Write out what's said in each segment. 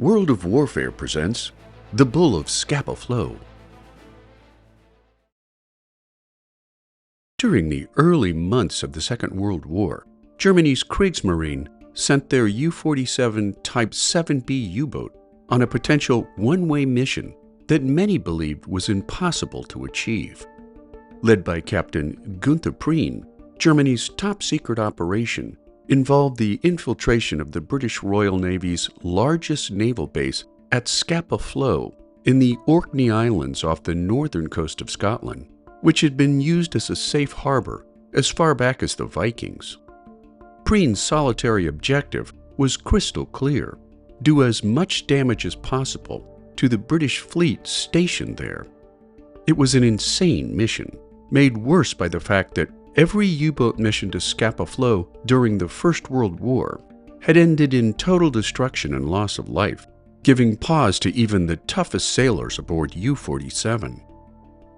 World of Warfare presents The Bull of Scapa Flow. During the early months of the Second World War, Germany's Kriegsmarine sent their U-47 Type 7B U-boat on a potential one-way mission that many believed was impossible to achieve. Led by Captain Gunther Prien, Germany's top-secret operation involved the infiltration of the British Royal Navy's largest naval base at Scapa Flow in the Orkney Islands off the northern coast of Scotland, which had been used as a safe harbor as far back as the Vikings. Prien's solitary objective was crystal clear: do as much damage as possible to the British fleet stationed there. It was an insane mission, made worse by the fact that every U-boat mission to Scapa Flow during the First World War had ended in total destruction and loss of life, giving pause to even the toughest sailors aboard U-47.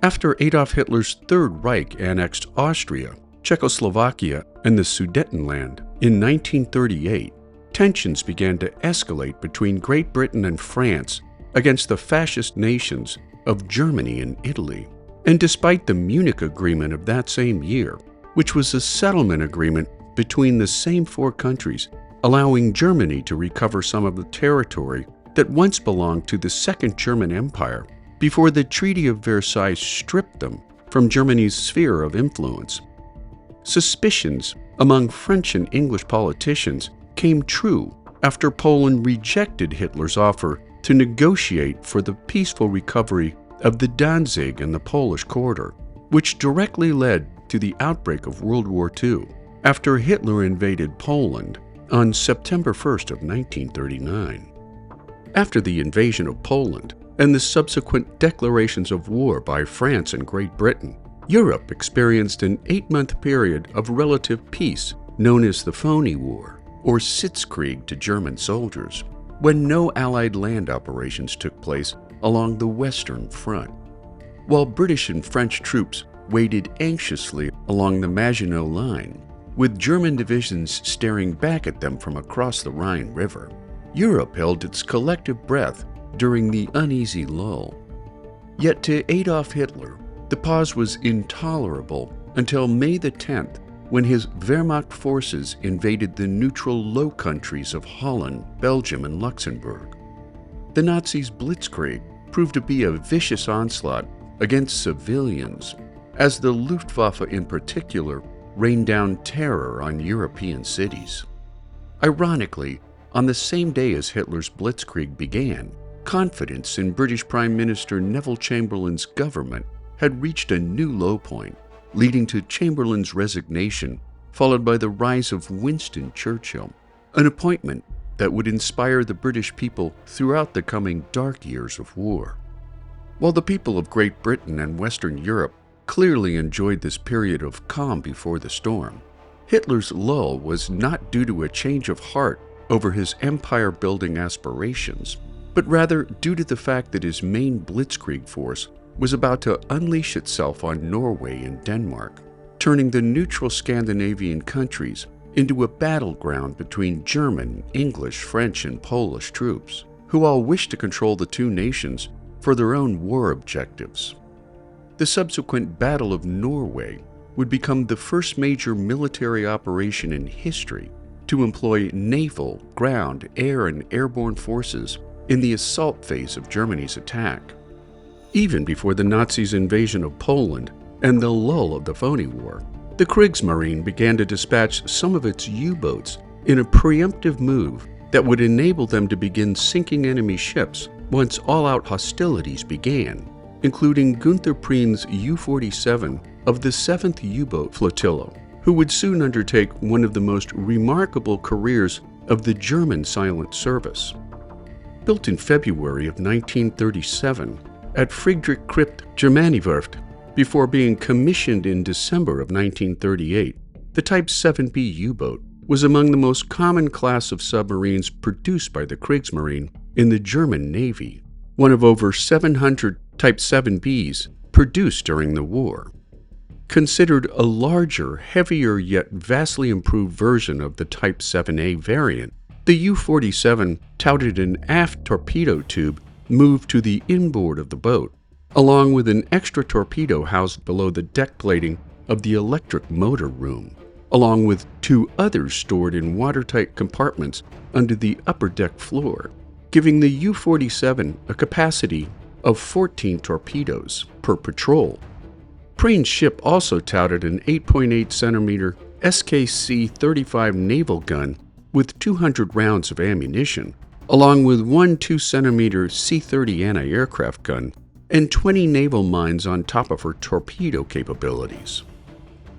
After Adolf Hitler's Third Reich annexed Austria, Czechoslovakia, and the Sudetenland in 1938, tensions began to escalate between Great Britain and France against the fascist nations of Germany and Italy. And despite the Munich Agreement of that same year, which was a settlement agreement between the same four countries, allowing Germany to recover some of the territory that once belonged to the Second German Empire before the Treaty of Versailles stripped them from Germany's sphere of influence, suspicions among French and English politicians came true after Poland rejected Hitler's offer to negotiate for the peaceful recovery of the Danzig and the Polish quarter, which directly led to the outbreak of World War II after Hitler invaded Poland on September 1st of 1939. After the invasion of Poland and the subsequent declarations of war by France and Great Britain, Europe experienced an 8-month period of relative peace known as the Phony War, or Sitzkrieg to German soldiers, when no Allied land operations took place along the Western Front. While British and French troops waited anxiously along the Maginot Line, with German divisions staring back at them from across the Rhine River, Europe held its collective breath during the uneasy lull. Yet to Adolf Hitler, the pause was intolerable until May the 10th, when his Wehrmacht forces invaded the neutral Low Countries of Holland, Belgium, and Luxembourg. The Nazis' Blitzkrieg proved to be a vicious onslaught against civilians, as the Luftwaffe in particular rained down terror on European cities. Ironically, on the same day as Hitler's Blitzkrieg began, confidence in British Prime Minister Neville Chamberlain's government had reached a new low point, leading to Chamberlain's resignation, followed by the rise of Winston Churchill, an appointment that would inspire the British people throughout the coming dark years of war. While the people of Great Britain and Western Europe clearly enjoyed this period of calm before the storm, Hitler's lull was not due to a change of heart over his empire-building aspirations, but rather due to the fact that his main Blitzkrieg force was about to unleash itself on Norway and Denmark, turning the neutral Scandinavian countries into a battleground between German, English, French, and Polish troops, who all wished to control the two nations for their own war objectives. The subsequent Battle of Norway would become the first major military operation in history to employ naval, ground, air, and airborne forces in the assault phase of Germany's attack. Even before the Nazis' invasion of Poland and the lull of the Phony War, the Kriegsmarine began to dispatch some of its U-boats in a preemptive move that would enable them to begin sinking enemy ships once all-out hostilities began, including Gunther Prien's U-47 of the 7th U-boat Flotilla, who would soon undertake one of the most remarkable careers of the German silent service. Built in February of 1937 at Friedrich Kripp Germaniwerft, before being commissioned in December of 1938, the Type 7B U-boat was among the most common class of submarines produced by the Kriegsmarine in the German Navy, one of over 700 Type 7Bs produced during the war. Considered a larger, heavier, yet vastly improved version of the Type 7A variant, The U-47 touted an aft torpedo tube moved to the inboard of the boat, along with an extra torpedo housed below the deck plating of the electric motor room, along with 2 others stored in watertight compartments under the upper deck floor, giving the U-47 a capacity of 14 torpedoes per patrol. Prien's ship also touted an 8.8 centimeter SKC-35 naval gun with 200 rounds of ammunition, along with one 2-centimeter C-30 anti-aircraft gun and 20 naval mines on top of her torpedo capabilities.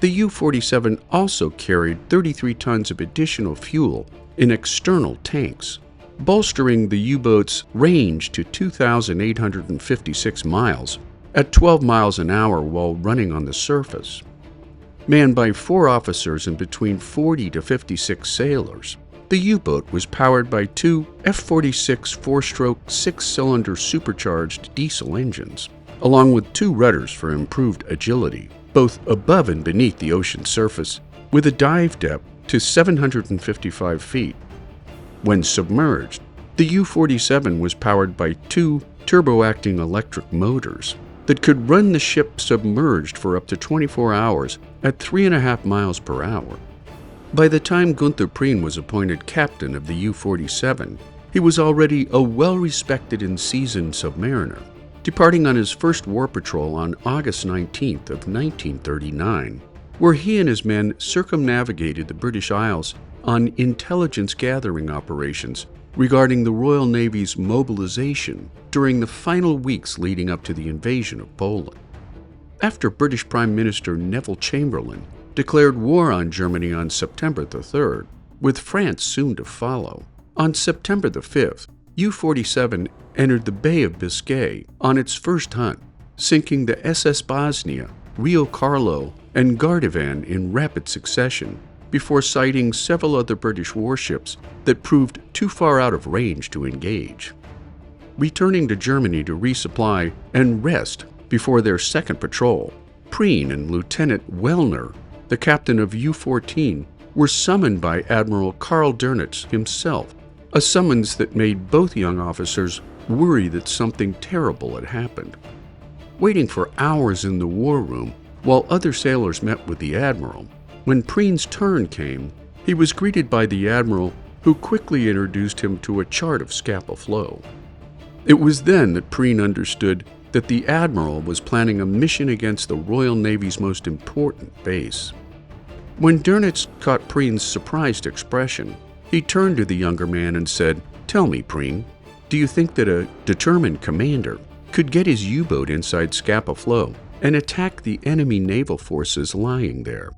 The U-47 also carried 33 tons of additional fuel in external tanks, bolstering the U-boat's range to 2,856 miles at 12 miles an hour while running on the surface. Manned by 4 officers and between 40 to 56 sailors, the U-boat was powered by 2 F-46 4-stroke 6-cylinder supercharged diesel engines, along with 2 rudders for improved agility, both above and beneath the ocean surface, with a dive depth to 755 feet. When submerged, the U-47 was powered by 2 turbo-acting electric motors that could run the ship submerged for up to 24 hours at 3.5 miles per hour. By the time Gunther Prien was appointed captain of the U-47, he was already a well-respected and seasoned submariner, departing on his first war patrol on August 19th of 1939, where he and his men circumnavigated the British Isles on intelligence-gathering operations regarding the Royal Navy's mobilization during the final weeks leading up to the invasion of Poland. After British Prime Minister Neville Chamberlain declared war on Germany on September the 3rd, with France soon to follow, on September the 5th, U-47 entered the Bay of Biscay on its first hunt, sinking the SS Bosnia, Rio Carlo and Gardevan in rapid succession, before sighting several other British warships that proved too far out of range to engage. Returning to Germany to resupply and rest before their second patrol, Prien and Lieutenant Wellner, the captain of U-14, were summoned by Admiral Karl Dönitz himself, a summons that made both young officers worry that something terrible had happened. Waiting for hours in the war room while other sailors met with the Admiral, when Prien's turn came, he was greeted by the Admiral, who quickly introduced him to a chart of Scapa Flow. It was then that Prien understood that the Admiral was planning a mission against the Royal Navy's most important base. When Dönitz caught Prien's surprised expression, he turned to the younger man and said, "Tell me, Prien, do you think that a determined commander could get his U-boat inside Scapa Flow and attack the enemy naval forces lying there?"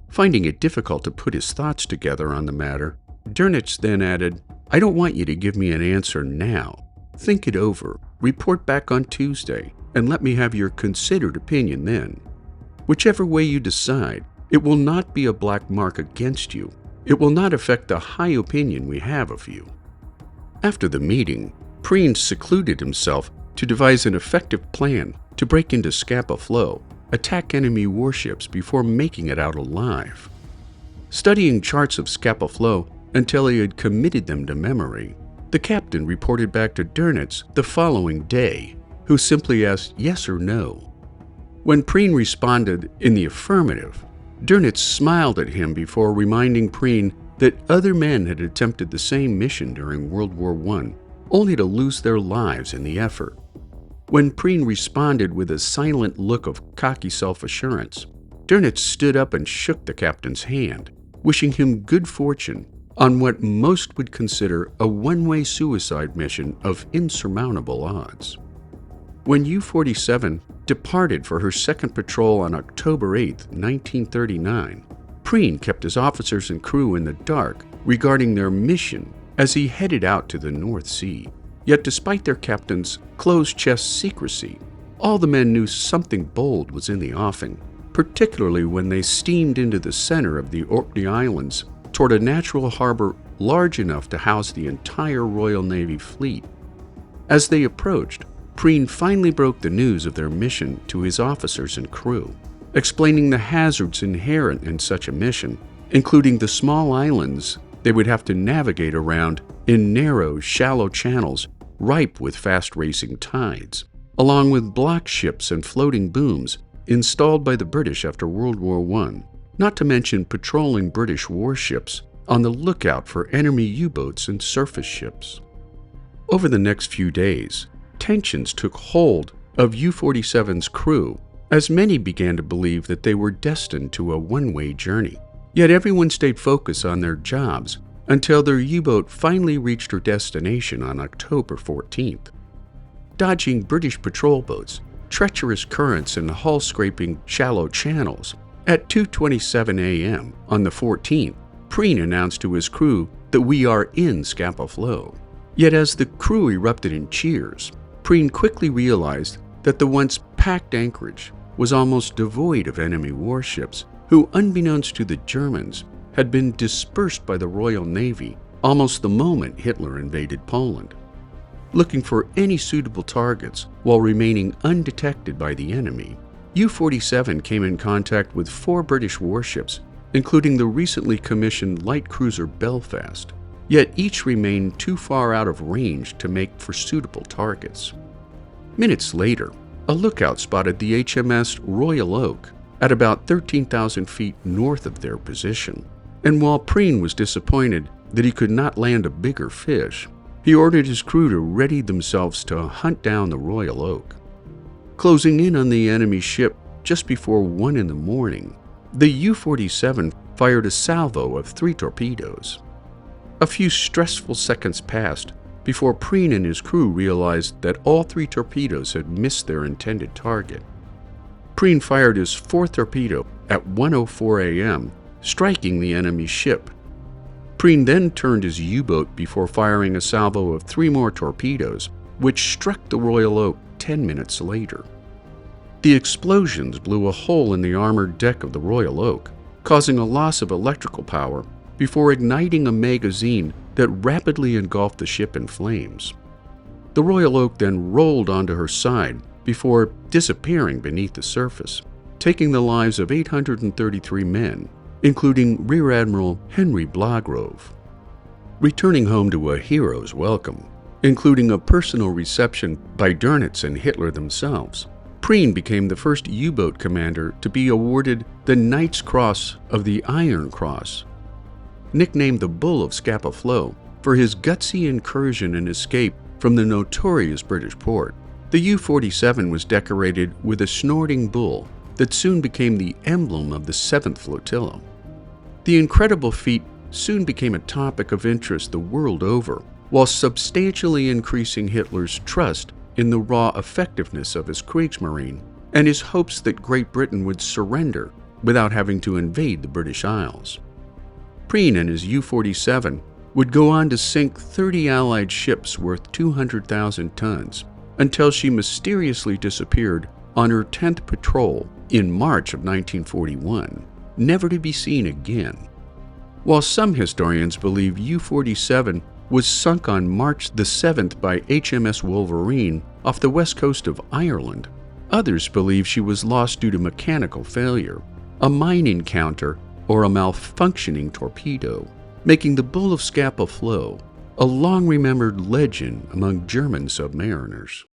Finding it difficult to put his thoughts together on the matter, Dönitz then added, "I don't want you to give me an answer now. Think it over, report back on Tuesday, and let me have your considered opinion then. Whichever way you decide, it will not be a black mark against you. It will not affect the high opinion we have of you." After the meeting, Prien secluded himself to devise an effective plan to break into Scapa Flow, attack enemy warships before making it out alive. Studying charts of Scapa Flow until he had committed them to memory, the captain reported back to Dönitz the following day, who simply asked yes or no. When Prien responded in the affirmative, Dönitz smiled at him before reminding Prien that other men had attempted the same mission during World War I, only to lose their lives in the effort. When Prien responded with a silent look of cocky self-assurance, Dönitz stood up and shook the captain's hand, wishing him good fortune on what most would consider a one-way suicide mission of insurmountable odds. When U-47 departed for her second patrol on October 8, 1939, Prien kept his officers and crew in the dark regarding their mission as he headed out to the North Sea. Yet despite their captain's closed-chest secrecy, all the men knew something bold was in the offing, particularly when they steamed into the center of the Orkney Islands toward a natural harbor large enough to house the entire Royal Navy fleet. As they approached, Prien finally broke the news of their mission to his officers and crew, explaining the hazards inherent in such a mission, including the small islands they would have to navigate around in narrow, shallow channels ripe with fast-racing tides, along with block ships and floating booms installed by the British after World War I, not to mention patrolling British warships on the lookout for enemy U-boats and surface ships. Over the next few days, tensions took hold of U-47's crew as many began to believe that they were destined to a one-way journey. Yet everyone stayed focused on their jobs until their U-boat finally reached her destination on October 14th. Dodging British patrol boats, treacherous currents, and hull-scraping shallow channels, at 2:27 a.m. on the 14th, Prien announced to his crew that we are in Scapa Flow. Yet as the crew erupted in cheers, Prien quickly realized that the once packed anchorage was almost devoid of enemy warships who, unbeknownst to the Germans, had been dispersed by the Royal Navy almost the moment Hitler invaded Poland. Looking for any suitable targets while remaining undetected by the enemy, U-47 came in contact with 4 British warships, including the recently commissioned light cruiser Belfast, yet each remained too far out of range to make for suitable targets. Minutes later, a lookout spotted the HMS Royal Oak at about 13,000 feet north of their position, and while Prien was disappointed that he could not land a bigger fish, he ordered his crew to ready themselves to hunt down the Royal Oak. Closing in on the enemy ship just before 1 in the morning, the U-47 fired a salvo of 3 torpedoes. A few stressful seconds passed before Prien and his crew realized that all 3 torpedoes had missed their intended target. Prien fired his 4th torpedo at 1:04 a.m., striking the enemy ship. Prien then turned his U-boat before firing a salvo of 3 more torpedoes, which struck the Royal Oak 10 minutes later. The explosions blew a hole in the armored deck of the Royal Oak, causing a loss of electrical power before igniting a magazine that rapidly engulfed the ship in flames. The Royal Oak then rolled onto her side before disappearing beneath the surface, taking the lives of 833 men, including Rear Admiral Henry Blagrove. Returning home to a hero's welcome, including a personal reception by Dönitz and Hitler themselves, Prien became the first U-boat commander to be awarded the Knight's Cross of the Iron Cross. Nicknamed the Bull of Scapa Flow for his gutsy incursion and escape from the notorious British port, the U-47 was decorated with a snorting bull that soon became the emblem of the 7th Flotilla. The incredible feat soon became a topic of interest the world over, while substantially increasing Hitler's trust in the raw effectiveness of his Kriegsmarine and his hopes that Great Britain would surrender without having to invade the British Isles. Prien and his U-47 would go on to sink 30 Allied ships worth 200,000 tons until she mysteriously disappeared on her 10th patrol in March of 1941, never to be seen again. While some historians believe U-47 was sunk on March the 7th by HMS Wolverine off the west coast of Ireland, others believe she was lost due to mechanical failure, a mine encounter, or a malfunctioning torpedo, making the Bull of Scapa Flow a long-remembered legend among German submariners.